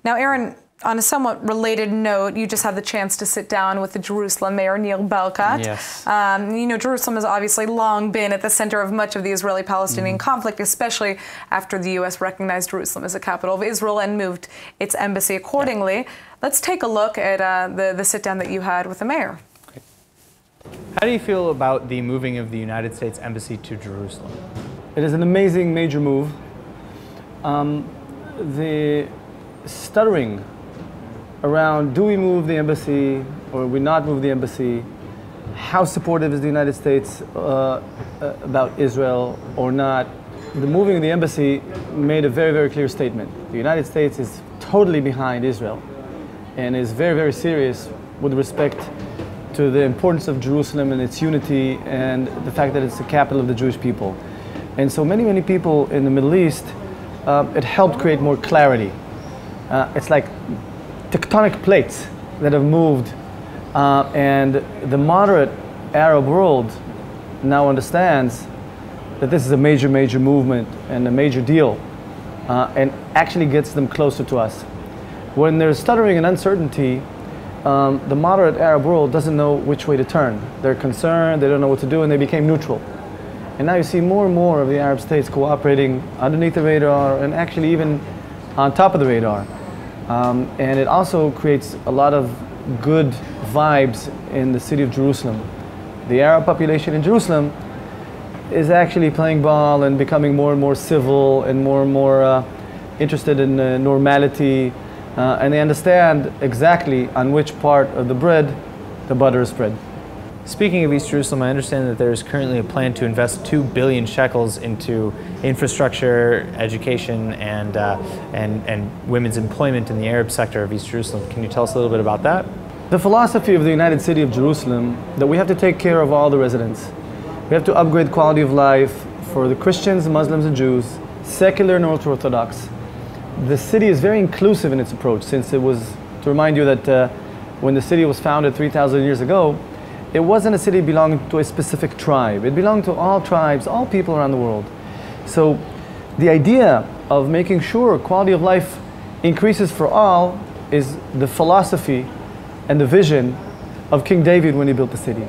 Now, Aaron, on a somewhat related note, you just had the chance to sit down with the Jerusalem mayor, Nir Barkat. Yes. You know, Jerusalem has obviously long been at the center of much of the Israeli-Palestinian conflict, especially after the U.S. recognized Jerusalem as the capital of Israel and moved its embassy accordingly. Yeah. Let's take a look at the sit-down that you had with the mayor. How do you feel about the moving of the United States Embassy to Jerusalem? It is an amazing major move. The stuttering around, do we move the embassy or we not move the embassy? How supportive is the United States about Israel or not? The moving of the embassy made a very, very clear statement. The United States is totally behind Israel and is very, very serious with respect to the importance of Jerusalem and its unity and the fact that it's the capital of the Jewish people. And so many, many people in the Middle East, it helped create more clarity. It's like tectonic plates that have moved, and the moderate Arab world now understands that this is a major, major movement and a major deal, and actually gets them closer to us. When there's stuttering and uncertainty, the moderate Arab world doesn't know which way to turn. They're concerned, they don't know what to do, and they became neutral. And now you see more and more of the Arab states cooperating underneath the radar and actually even on top of the radar. And it also creates a lot of good vibes in the city of Jerusalem. The Arab population in Jerusalem is actually playing ball and becoming more and more civil and more interested in normality. And they understand exactly on which part of the bread the butter is spread. Speaking of East Jerusalem, I understand that there is currently a plan to invest 2 billion shekels into infrastructure, education, and women's employment in the Arab sector of East Jerusalem. Can you tell us a little bit about that? The philosophy of the United City of Jerusalem, that we have to take care of all the residents. We have to upgrade quality of life for the Christians, Muslims, and Jews, secular and Orthodox. The city is very inclusive in its approach, since it was, to remind you that when the city was founded 3,000 years ago, it wasn't a city belonging to a specific tribe. It belonged to all tribes, all people around the world. So the idea of making sure quality of life increases for all is the philosophy and the vision of King David when he built the city.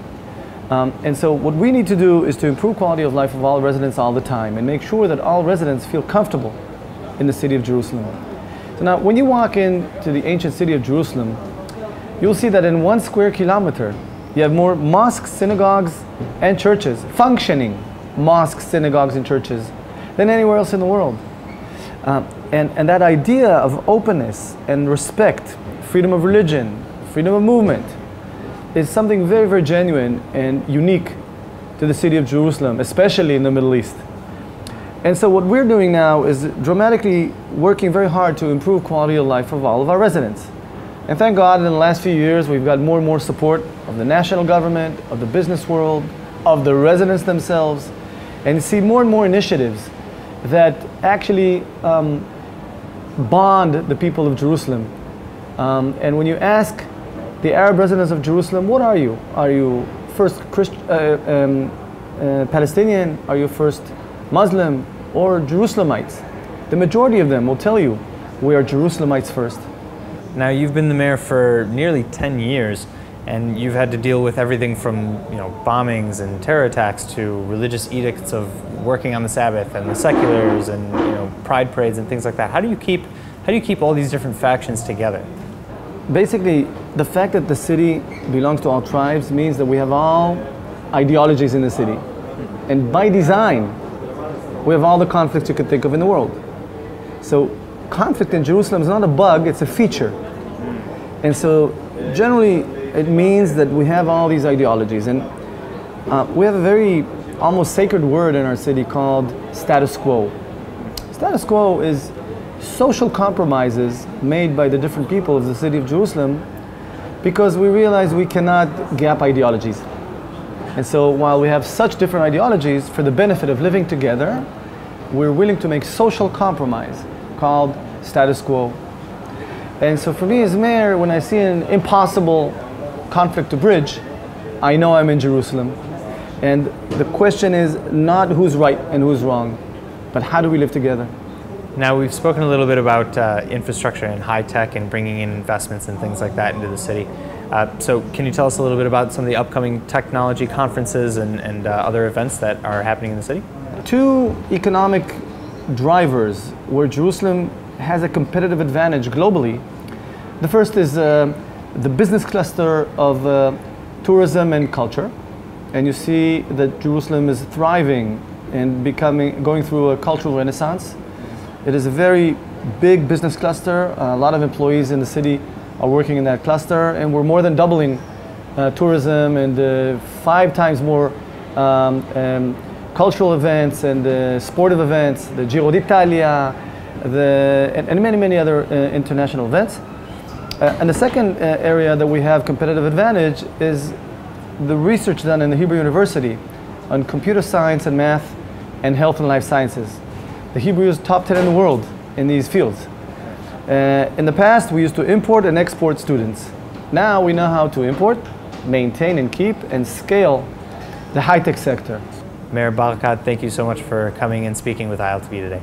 And so what we need to do is to improve quality of life of all residents all the time and make sure that all residents feel comfortable in the city of Jerusalem. So now when you walk into the ancient city of Jerusalem, you'll see that in 1 square kilometer you have more mosques, synagogues, and churches, functioning mosques, synagogues, and churches than anywhere else in the world. And that idea of openness and respect, freedom of religion, freedom of movement, is something very, very genuine and unique to the city of Jerusalem, especially in the Middle East. And so what we're doing now is dramatically working very hard to improve quality of life of all of our residents. And thank God in the last few years we've got more and more support of the national government, of the business world, of the residents themselves, and see more and more initiatives that actually bond the people of Jerusalem. And when you ask the Arab residents of Jerusalem, what are you? Are you first Palestinian? Are you first Muslim or Jerusalemites? The majority of them will tell you we are Jerusalemites first. Now, you've been the mayor for nearly 10 years, and you've had to deal with everything from bombings and terror attacks to religious edicts of working on the Sabbath and the seculars and pride parades and things like that. How do you keep all these different factions together? Basically, the fact that the city belongs to all tribes means that we have all ideologies in the city, and by design, we have all the conflicts you could think of in the world. So conflict in Jerusalem is not a bug, it's a feature. And so generally it means that we have all these ideologies, and we have a very almost sacred word in our city called status quo. Status quo is social compromises made by the different people of the city of Jerusalem because we realize we cannot gap ideologies. And so while we have such different ideologies, for the benefit of living together, we're willing to make social compromise called status quo. And so for me as mayor, when I see an impossible conflict to bridge, I know I'm in Jerusalem. And the question is not who's right and who's wrong, but how do we live together? Now, we've spoken a little bit about infrastructure and high tech and bringing in investments and things like that into the city. So can you tell us a little bit about some of the upcoming technology conferences and other events that are happening in the city? Two economic drivers where Jerusalem has a competitive advantage globally. The first is the business cluster of tourism and culture. And you see that Jerusalem is thriving and going through a cultural renaissance. It is a very big business cluster. A lot of employees in the city are working in that cluster, and we're more than doubling tourism and 5 times more cultural events and sportive events, the Giro d'Italia, and many other international events. And the second area that we have competitive advantage is the research done in the Hebrew University on computer science and math and health and life sciences. The Hebrew is top 10 in the world in these fields. In the past, we used to import and export students. Now we know how to import, maintain and keep and scale the high-tech sector. Nir Barkat, thank you so much for coming and speaking with ILTV today.